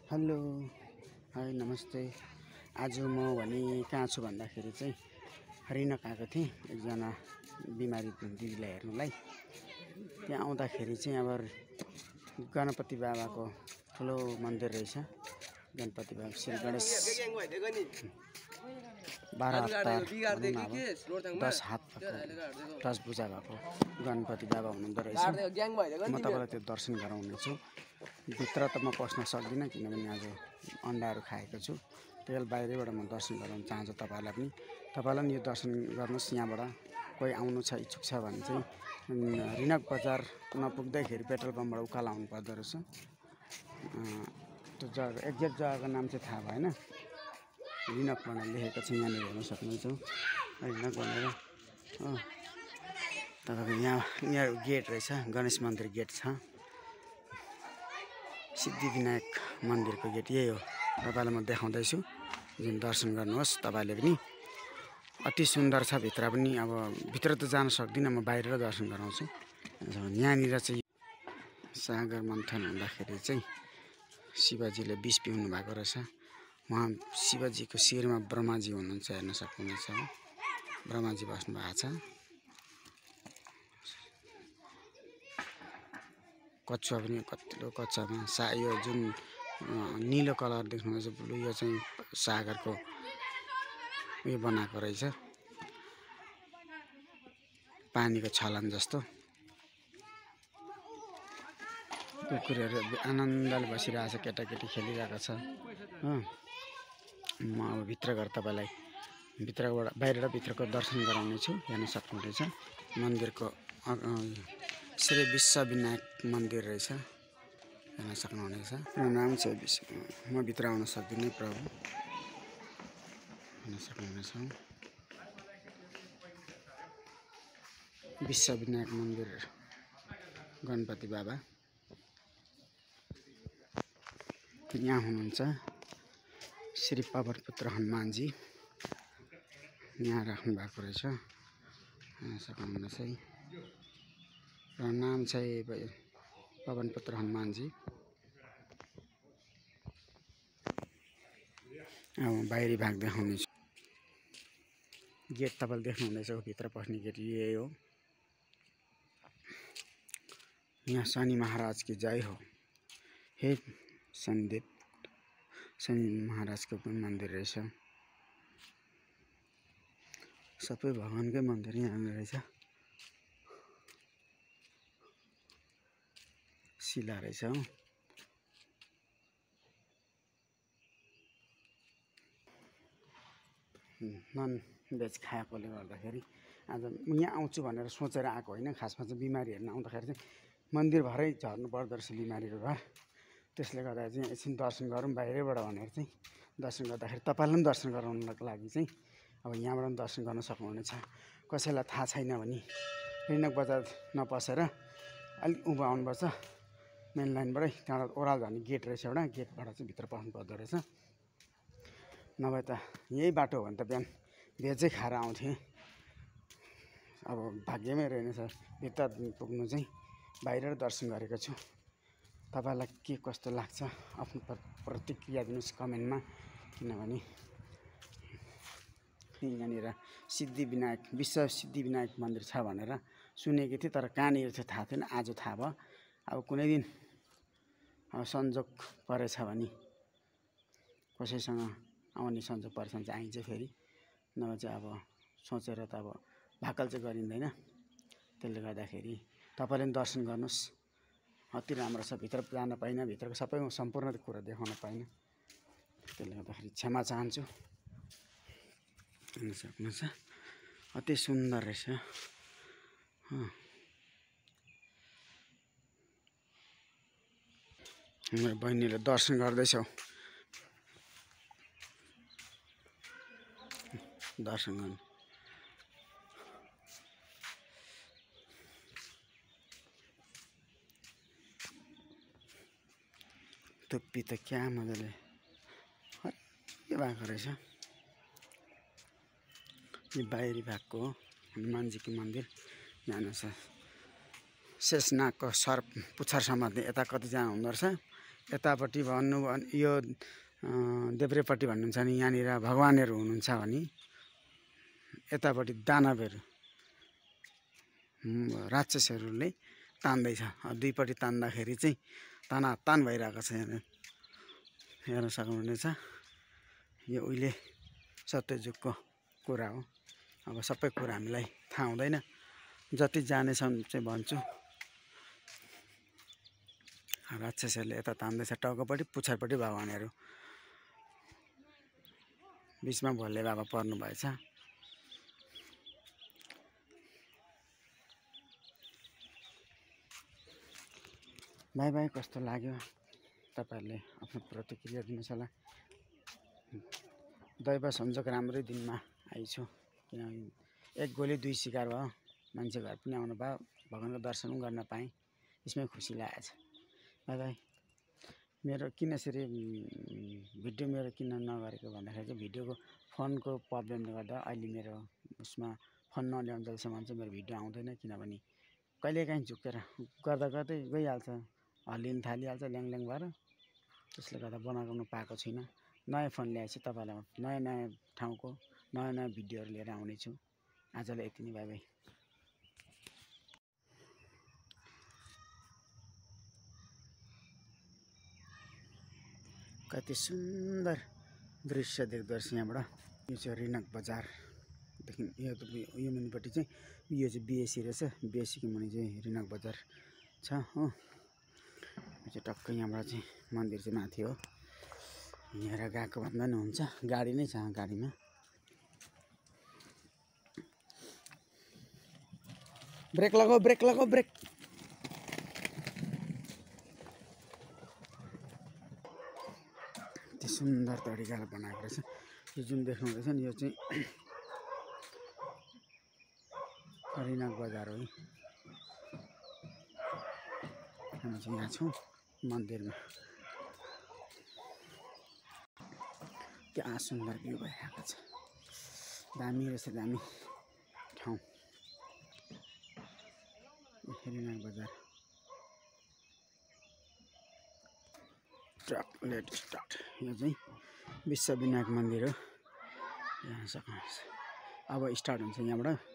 Hello hi नमस्ते। आज म भने कहाँ छु भन्दाखेरि चाहिँ हरिनक आएको थिएँ एकजना बिमारी दिदीलाई हेर्नुलाई। त्यहाँ आउँदाखेरि चाहिँ अब गणपति बाबाको ठुलो मन्दिर रहेछ। गणपति बाबा श्री गणेश 12 अवतार 10 हात 10 भुजा भएको गणपति बाबा हुनुहुँदो रहेछ। म तपाईँलाई त्यो दर्शन गराउनेछु। भित्र त म पस्न सक्दिनँ किनभने आज अन्डाहरू खाएको छु। त्यसले बाहिरैबाट म दर्शन गराउन चाहन्छु तपाईँलाई पनि। तपाईँलाई पनि यो दर्शन गर्नुहोस्। यहाँबाट कोही आउनु छ इच्छुक छ भने चाहिँ रिनक बजार नपुग्दाखेरि पेट्रोल पम्पबाट उकालो आउनु पर्दो रहेछ। त्यो जग्गा एक्ज्याक्ट जग्गाको नाम चाहिँ थाहा भएन। रिनक भनेर लेखेको छ, यहाँनिर हेर्न सक्नुहुन्छ रिनक भनेर हो। तपाईँको यहाँ गेट रहेछ, गणेश मन्दिर गेट छ। सिद्धिविनायक मन्दिरको गेट यही हो। तपाईँलाई म देखाउँदैछु, जुन दर्शन गर्नुहोस् तपाईँले पनि। अति सुन्दर छ भित्र पनि। अब भित्र त जान सक्दिनँ, म बाहिर दर्शन गराउँछु। यहाँनिर चाहिँ सागर मन्थन हुँदाखेरि चाहिँ शिवजीले विष पिउनु भएको रहेछ। उहाँ शिवजीको शिरमा ब्रह्माजी हुनुहुन्छ, हेर्न सक्नुहुनेछ। ब्रह्माजी बस्नु भएको छ। कच्छुवा पनि कतिलो कच्छामा यो जुन निलो कलर देख्नुहुन्छ ब्लू, यो चाहिँ सागरको उयो बनाएको रहेछ, पानीको छलन जस्तो। कुकुरहरू आनन्दले बसिरहेछ, केटाकेटी खेलिरहेको छ हो। म अब भित्र गएर तपाईँलाई भित्रबाट बाहिर र भित्रको दर्शन गराउने छु। हेर्न सक्नुहुनेछ मन्दिरको श्री विश्वविनायक मन्दिर रहेछ, हेर्न सक्नुहुनेछ। नाम चाहिँ म भित्र आउन सक्दिनँ प्रभु, हेर्न सक्नुहुनेछ। विश्वविनायक मन्दिर गणपति बाबा यहाँ हुनुहुन्छ। श्री पवनपुत्र हनुमानजी यहाँ राख्नु भएको रहेछ, हेर्न सक्नुहुनेछ। र नाम चाहिँ पवनपुत्र हनुमानजी। अब बाहिरी भाग देखाउनेछु। गेट तपाईँले देख्नुहुनेछ, भित्र पस्ने गेट यही हो। यहाँ शनि महाराज की जय हो। हे शनिदेव, शनि महाराजको पनि मन्दिर रहेछ। सबै भगवानकै मन्दिर यहाँ रहेछ। शिला रहेछ हो। नन भेज खाएकोले गर्दाखेरि आज म यहाँ आउँछु भनेर सोचेर आएको होइन। खासमा चाहिँ बिमारी हेर्न आउँदाखेरि चाहिँ मन्दिरभरै झर्नु पर्दो रहेछ बिमारीको घर। त्यसले गर्दा चाहिँ एकछिन दर्शन गरौँ बाहिरैबाट भनेर चाहिँ दर्शन गर्दाखेरि तपाईँलाई पनि दर्शन गराउनको लागि चाहिँ अब यहाँबाट पनि दर्शन गर्न सक्नुहुनेछ। कसैलाई थाहा छैन भने रिनक बजार नपसेर अलिक उँभो आउनुपर्छ मेन लाइनबाटै। त्यहाँबाट ओह्राल झर्ने गेट रहेछ एउटा, गेटबाट चाहिँ भित्र पस्नु पर्दो रहेछ। नभए त यही बाटो हो भने त बिहान भेजै खाएर आउँथेँ। अब भाग्यमै रहेनछ भित्र पुग्नु चाहिँ। बाहिर दर्शन गरेको छु। तपाईँलाई के कस्तो लाग्छ आफ्नो प्रतिक्रिया दिनुहोस् कमेन्टमा। किनभने यहाँनिर सिद्धिविनायक विश्व सिद्धिविनायक मन्दिर छ भनेर सुनेको थिएँ, तर कहाँनिर चाहिँ थाहा थिएन। आज थाहा भयो। अब कुनै दिन संजोग परेछ भने कसैसँग आउने संजोग परेछ भने चाहिँ आइन्छ फेरि। नभए चाहिँ अब सोचेर त अब भाकल चाहिँ गरिँदैन। त्यसले गर्दाखेरि तपाईँले पनि दर्शन गर्नुहोस्। अति राम्रो छ। भित्र जान पाइनँ, भित्रको सबै सम्पूर्ण कुरा देखाउन पाइनँ। त्यसले गर्दाखेरि क्षमा चाहन्छु। हेर्न सक्नुहुन्छ अति सुन्दर रहेछ। मेरो बहिनीले दर्शन गर्दैछ, दर्शन गर्नु। टोपी त क्या मजाले हरियो भएको रहेछ। यो बाहिरी भागको हो हनुमानजीको मन्दिर। यहाँ शेषनागको सर्प पुच्छर समात्ने यता कतिजना हुँदो रहेछ, यतापट्टि भन्नु यो देब्रेपट्टि भन्नुहुन्छ नि यहाँनिर भगवानहरू हुनुहुन्छ भने यतापट्टि दानवहरू राक्षसहरूले तान्दैछ। दुईपट्टि तान्दाखेरि चाहिँ तानातान भइरहेको छ। यहाँ हेर्न सक्नुहुनेछ। यो उहिले सत्यजुगको कुरा हो। अब सबै कुरा हामीलाई थाहा हुँदैन, जति जानेछौँ चाहिँ भन्छु। राक्षसहरूले यता तान्दैछ टाउकोपट्टि, पुच्छरपट्टि भगवानहरू, बिचमा भोले बाबा पर्नु भएछ। भाइ भाइ कस्तो लाग्यो तपाईँहरूले आफ्नो प्रतिक्रिया दिनुहोस् होला। दैव संयोग राम्रै दिनमा आइछु, किनभने एक गोली दुई शिकार भयो। मान्छे घर पनि आउनु भयो, भगवानको दर्शन पनि गर्न पाएँ, यसमै खुसी लागेछ। भाइ भाइ मेरो किन यसरी भिडियो मेरो किन नगरेको भन्दाखेरि चाहिँ भिडियोको फोनको प्रब्लमले गर्दा अहिले मेरो उसमा फोन नल्याउन्जेलसम्म चाहिँ मेरो भिडियो आउँदैन। किनभने कहिलेकाहीँ झुकेर गर्दा गर्दै गइहाल्छ, हल्लिन थालिहाल्छ ल्याङ भएर। त्यसले गर्दा बनाउनु पाएको छुइनँ। नयाँ फोन ल्याएपछि तपाईँलाई नयाँ नयाँ ठाउँको नयाँ नयाँ भिडियोहरू लिएर आउनेछु। आजलाई यति नै, बाई बाई। कति सुन्दर दृश्य देख्दो रहेछ यहाँबाट। यो चाहिँ रिनक बजारदेखि यो मुनिपट्टि चाहिँ यो चाहिँ बिएसी रहेछ। बिएसीको मुनि चाहिँ रिनक बजार छ हो। यो चाहिँ टक्कै यहाँबाट चाहिँ मन्दिर चाहिँ माथि हो। यहाँ गएको भन्दा नि हुन्छ, गाडी नै छ। गाडीमा ब्रेक लगाऊ, ब्रेक लगाऊ, ब्रेक। त्यो सुन्दर तरिकाले बनाएको रहेछ। यो जुन देख्नु हुँदैछ नि, यो चाहिँ रिनक बजार हो। हामी चाहिँ यहाँ छौँ मन्दिरमा। क्या सुन्दर भ्यू भइरहेको छ, दामी रहेछ, दामी ठाउँ रिनक बजार। Let start. यो चाहिँ विश्वविनायक मन्दिर हो। यहाँ सक्नुहुन्छ। अब स्टार्ट हुन्छ यहाँबाट।